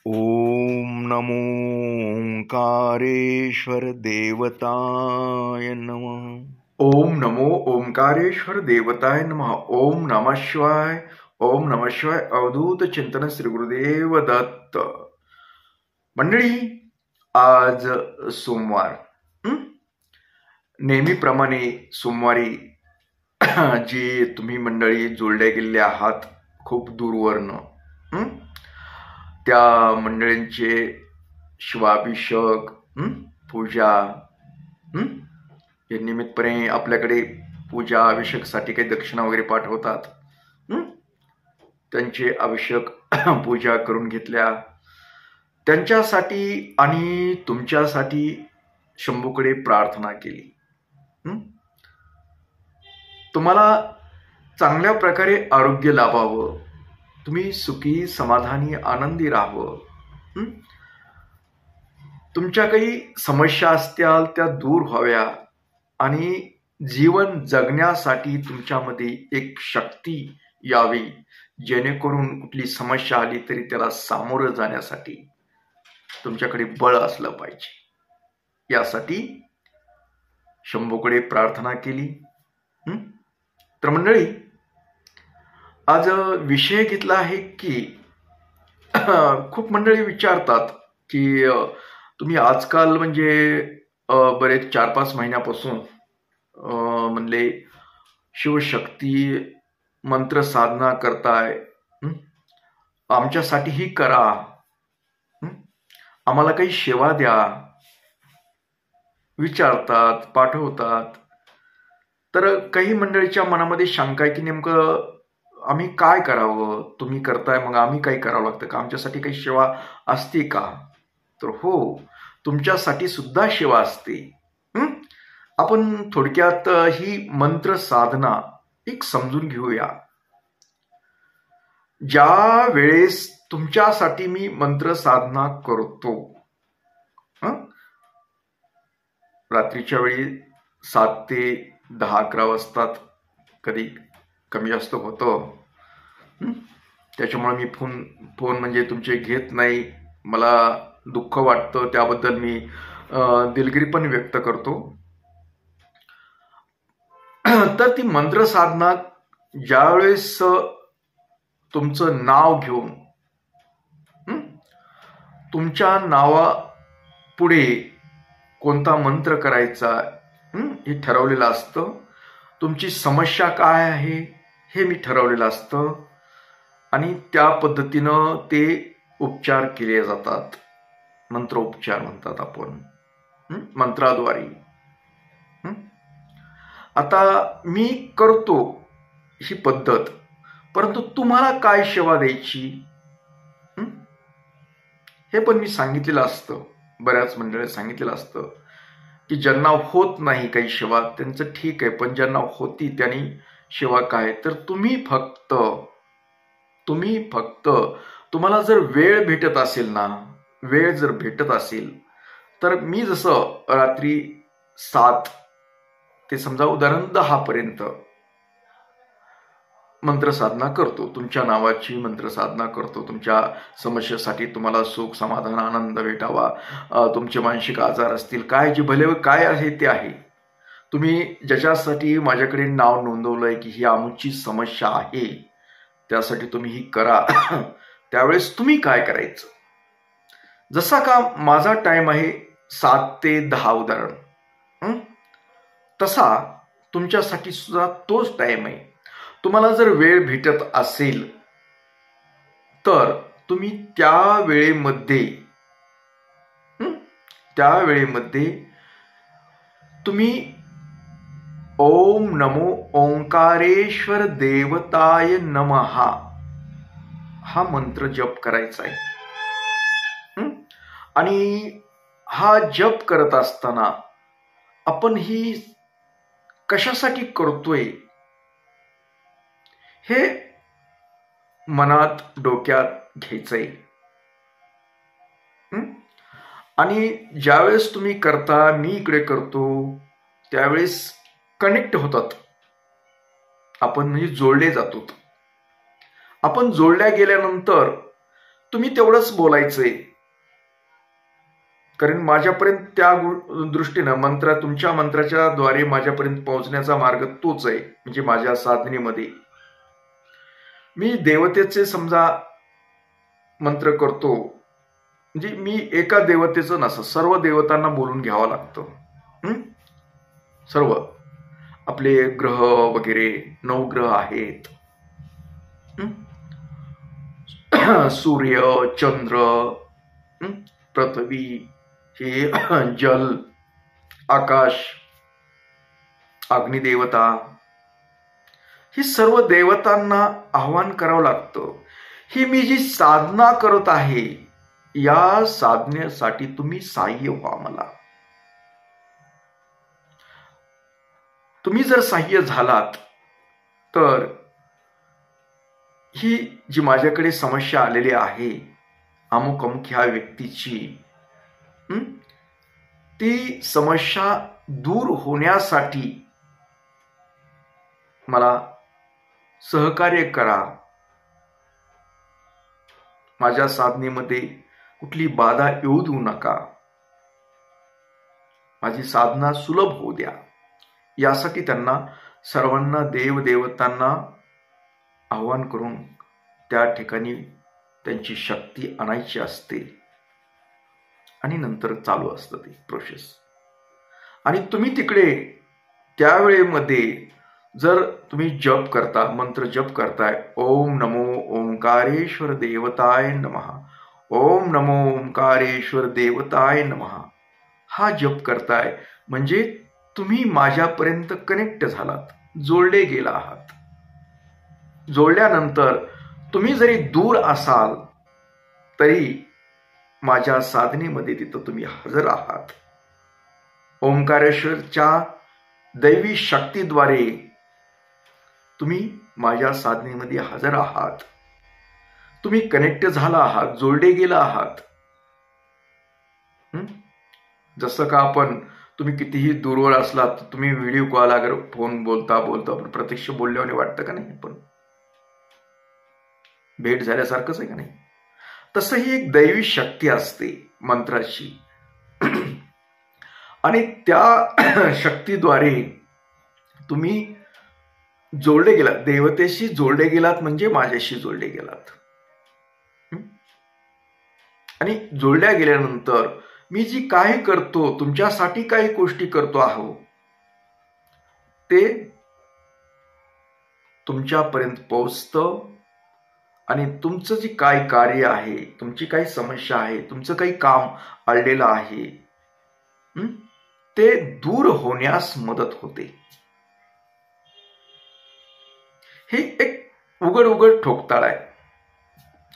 ओम नमो ओंकारेश्वर देवताय नमः। ओम नमो ओंकारेश्वर देवताय नमः। ओम नमः शिवाय. ओम नमः शिवाय. अवधूत चिंतन श्री गुरुदेव दत्त. मंडळी, आज सोमवार. नेहमीप्रमाणे सोमवारी जी तुम्ही मंडळी जोडल्या गेलेल्या आहात खूप दूरवरनं, त्या मंडळींचे शिवाभिषेक, पूजा, या निमित्ताने आपल्याकडे पूजा अभिषेकसाठी काही दक्षिणा वगैरे पाठवतात. त्यांचे अभिषेक पूजा करून घेतल्या. त्यांच्यासाठी आणि तुमच्यासाठी शंभूकडे प्रार्थना केली. तुम्हाला चांगल्या प्रकारे आरोग्य लाभावं, तुम्ही सुखी समाधानी आनंदी राहावं, तुमच्या काही समस्या असतील त्या दूर व्हाव्या आणि जीवन जगण्यासाठी तुमच्यामध्ये एक शक्ती यावी, जेणेकरून कुठली समस्या आली तरी त्याला सामोरं जाण्यासाठी तुमच्याकडे बळ असलं पाहिजे. यासाठी शंभूकडे प्रार्थना केली. तर मंडळी, आज विषय घेतला आहे की खूप मंडळी विचारतात की तुम्ही आजकाल म्हणजे बरेच 4-5 महिन्यापासून म्हणले शिवशक्ती मंत्र साधना करताय, आमच्यासाठीही करा, आम्हाला काही सेवा द्या, विचारतात, पाठवतात. तर काही मंडळीच्या मनामध्ये शंका आहे की नेमकं आम्ही काय करावं, तुम्ही करताय मग आम्ही काय करावं लागतं का, आमच्यासाठी काही सेवा असते का? तर हो, तुमच्यासाठी सुद्धा सेवा असते. आपण थोडक्यात ही मंत्र साधना एक समजून घेऊया. ज्या वेळेस तुमच्यासाठी मी मंत्र साधना करतो, रात्रीच्या वेळी 7 ते 10-11 वाजतात, कधी कमी जास्त होतं. त्याच्यामुळे मी फोन म्हणजे तुमचे घेत नाही. मला दुःख वाटतं, त्याबद्दल मी दिलगिरी पण व्यक्त करतो. तर ती मंत्र साधना ज्यावेळेस तुमचं नाव घेऊन तुमच्या नावा पुढे कोणता मंत्र करायचा हे ठरवलेलं असतं. तुमची समस्या काय आहे हे मी ठरवलेलं असतं आणि त्या पद्धतीनं ते उपचार केले जातात. मंत्रोपचार म्हणतात आपण, मंत्राद्वारे. आता मी करतो ही पद्धत, परंतु तुम्हाला काय सेवा द्यायची हे पण मी सांगितलेलं असतं. बऱ्याच मंडळी सांगितलेलं असतं की ज्यांना होत नाही काही सेवा त्यांचं ठीक आहे, पण ज्यांना होती त्यांनी सेवा काय, तर तुम्ही फक्त तुम्हाला जर वेळ भेटत असेल ना, वेळ जर भेटत असेल तर मी जसं रात्री 7 ते समजा उदाहरण 10 पर्यंत मंत्र साधना करतो, तुमच्या नावाची मंत्र साधना करतो. तुमच्या समस्येसाठी तुम्हाला सुख समाधान आनंद भेटावा, तुमचे मानसिक आजार असतील, काय जे भले काय आहे ते आहे, तुम्ही ज्याच्यासाठी माझ्याकडे नाव नोंदवलंय की ही आमची समस्या आहे, त्यासाठी तुम्ही ही करा. त्यावेळेस तुम्ही काय करायचं, जसा का माझा टाइम आहे 7 ते 10 उदाहरण, तसा तुमच्यासाठी सुद्धा तोच टाइम आहे. तुम्हाला जर वेळ भेटत असेल तर तुम्ही त्या वेळेमध्ये तुम्ही ओम नमो ओंकारेश्वर देवताय नमः हा मंत्र जप करायचा आहे. आणि हा जप करत असताना आपण ही कशासाठी करतोय हे मनात डोक्यात घ्यायचंय. आणि ज्यावेळेस तुम्ही करता, मी इकडे करतो, त्यावेळेस कनेक्ट होतात आपण, म्हणजे जोडले जातो. आपण जोडल्या गेल्यानंतर तुम्ही तेवढंच बोलायचंय, कारण माझ्यापर्यंत त्या दृष्टीनं तुमच्या मंत्राच्या द्वारे माझ्यापर्यंत पोहोचण्याचा मार्ग तोच आहे. म्हणजे माझ्या साधनेमध्ये मी देवतेचे समजा मंत्र करतो, म्हणजे मी एका देवतेचं नसतं, सर्व देवतांना बोलून घ्यावं लागतं. सर्व आपले ग्रह वगैरे 9 ग्रह आहेत, सूर्य, चंद्र, पृथ्वी, हे जल, आकाश, अग्निदेवता, ही सर्व देवतांना आवाहन करावं लागतं. ही मी जी साधना करत आहे, या साधनेसाठी तुम्ही सहाय्य व्हा मला. तुम्ही जर सहाय्य झालात तर ही जी माझ्याकडे समस्या आलेली आहे अमुक अमुक ह्या व्यक्तीची, ती समस्या दूर होण्यासाठी मला सहकार्य करा. माझ्या साधनेमध्ये कुठली बाधा येऊ देऊ नका. माझी साधना सुलभ होऊ द्या. यासाठी त्यांना सर्वांना देवदेवतांना आवाहन करून त्या ठिकाणी त्यांची शक्ती आणायची असते आणि नंतर चालू असतं ते प्रोसेस. आणि तुम्ही तिकडे त्यावेळेमध्ये जर तुम्ही जप करता, मंत्र जप करताय, ओम नमो ओंकारेश्वर देवताय नमः, ओम नमो ओंकारेश्वर देवताय नमः, हा जप करताय म्हणजे तुम्ही माझ्यापर्यंत कनेक्ट झालात, जोडले गेला आहात. जोडल्यानंतर तुम्ही जरी दूर असाल तरी माझ्या साधनेमध्ये तिथं तुम्ही हजर आहात. ओंकारेश्वरच्या दैवी शक्तीद्वारे तुम्ही माझ्या साधनेमध्ये हजर आहात. तुम्ही कनेक्ट झाला आहात, जोडले गेला आहात. जसं का तुम्ही कितीही दूरवर असलात, तुम्ही व्हिडिओ कॉल अगर फोन बोलता पण प्रत्यक्ष बोलल्याने वाटतं का नाही, पण भेट झाल्यासारखंच आहे का नाही. तसं ही एक दैवी शक्ती असते मंत्राची, आणि त्या शक्तीद्वारे तुम्ही जोडले गेलात, देवतेशी जोडले गेलात म्हणजे माझ्याशी जोडले गेलात. आणि जोडल्या गेल्यानंतर मी जी काय करतो, तुमच्यासाठी काही गोष्टी करतो आहो, ते तुमच्यापर्यंत पोहोचतं. आणि तुमचं जे काय कार्य आहे, तुमची काही समस्या आहे, तुमचं काही काम अडलेलं आहे, ते दूर होण्यास मदत होते. हे एक उघड ठोकताळ आहे,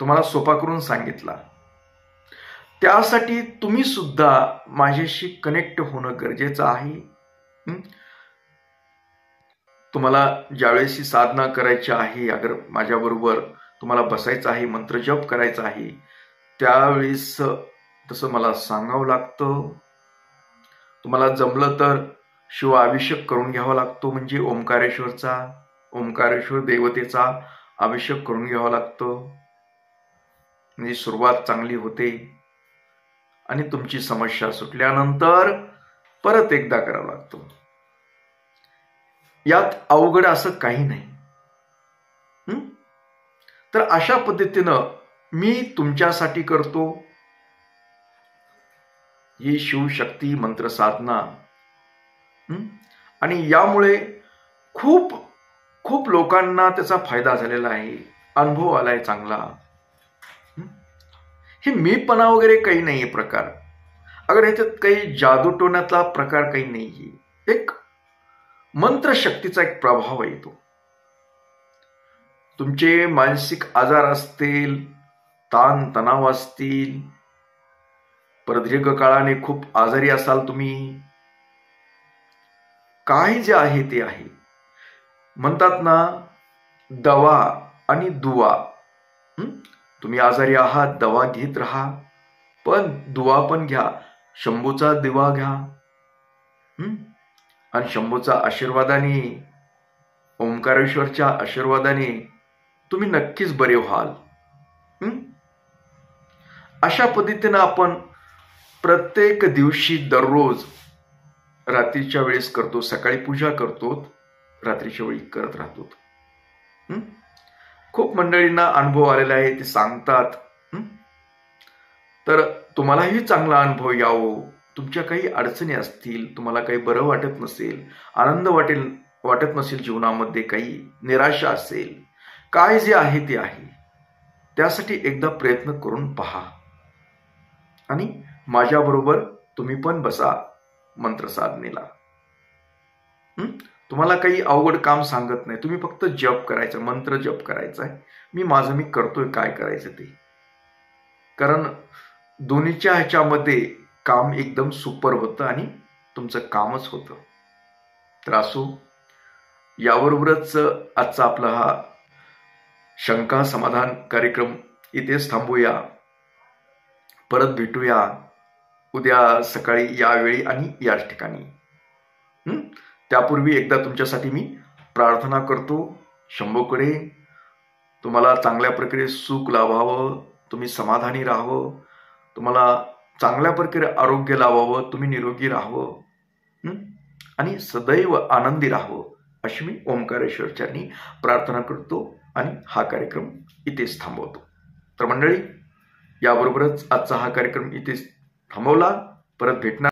तुम्हाला सोपा करून सांगितला. त्यासाठी तुम्ही सुद्धा माझ्याशी कनेक्ट होणं गरजेचं आहे. तुम्हाला ज्यावेळेस साधना करायची आहे, अगर माझ्याबरोबर तुम्हाला बसायचं आहे, मंत्र जप करायचा आहे, त्यावेळेस तसं मला सांगावं लागतं. तुम्हाला जमलं तर शिव अभिषेक करून घ्यावा लागतो, म्हणजे ओंकारेश्वर देवतेचा अभिषेक करून घ्यावा लागतो. म्हणजे सुरुवात चांगली होते. आणि तुमची समस्या सुटल्यानंतर परत एकदा करावं लागतो. यात अवघड असं काही नाही. तर अशा पद्धतीनं मी तुमच्यासाठी करतो ही शिवशक्ती मंत्र साधना. आणि यामुळे खूप खूप लोकांना त्याचा फायदा झालेला आहे, अनुभव आलाय चांगला. हे मीपणा वगैरे काही नाहीये प्रकार, अगर ह्याच्यात काही जादूटोण्यातला प्रकार काही नाहीये. एक मंत्रशक्तीचा एक प्रभाव आहे तो. तुमचे मानसिक आजार असतील, ताण तणाव असतील, प्रदीर्घ काळाने खूप आजारी असाल तुम्ही, काय जे आहे ते आहे. म्हणतात ना, दवा आणि दुवा. तुम्ही आजारी आहात, दवा घेत राहा, पण दुवा पण घ्या. शंभूचा दिवा घ्या, आणि शंभूचा आशीर्वादाने, ओंकारेश्वरच्या आशीर्वादाने तुम्ही नक्कीच बरे व्हाल. अशा पद्धतीनं आपण प्रत्येक दिवशी दररोज रात्रीच्या वेळेस करतो, सकाळी पूजा करतो, रात्रीच्या वेळी करत राहतो. खूप मंडळींना अनुभव आलेला आहे, ते सांगतात. तर तुम्हालाही चांगला अनुभव यावो. तुमच्या काही अडचणी असतील, तुम्हाला काही बरं वाटत नसेल, आनंद वाटत नसेल, जीवनामध्ये काही निराशा असेल, काय जे आहे ते आहे, त्यासाठी एकदा प्रयत्न करून पहा आणि माझ्याबरोबर तुम्ही पण बसा मंत्र साधनेला. तुम्हाला काही अवघड काम सांगत नाही, तुम्ही फक्त जप करायचं, मंत्र जप करायचा आहे. मी करतोय काय करायचं ते. कारण दोन्हीच्या ह्याच्यामध्ये काम एकदम सुपर होतं आणि तुमचं कामच होतं. तर असो, याबरोबरच आजचा आपला हा शंका समाधान कार्यक्रम इथेच थांबूया. परत भेटूया उद्या सकाळी यावेळी आणि याच ठिकाणी. त्यापूर्वी एकदा तुमच्यासाठी मी प्रार्थना करतो शंभूकडे. तुम्हाला चांगल्या प्रकारे सुख लाभावं, तुम्ही समाधानी राहावं, तुम्हाला चांगल्या प्रकारे आरोग्य लाभावं, तुम्ही निरोगी राहावं आणि सदैव आनंदी राहावं, अशी मी ओंकारेश्वर चरणी प्रार्थना करतो आणि हा कार्यक्रम इथेच थांबवतो. तर मंडळी, याबरोबरच आजचा हा कार्यक्रम इथेच थांबवला. परत भेटणार.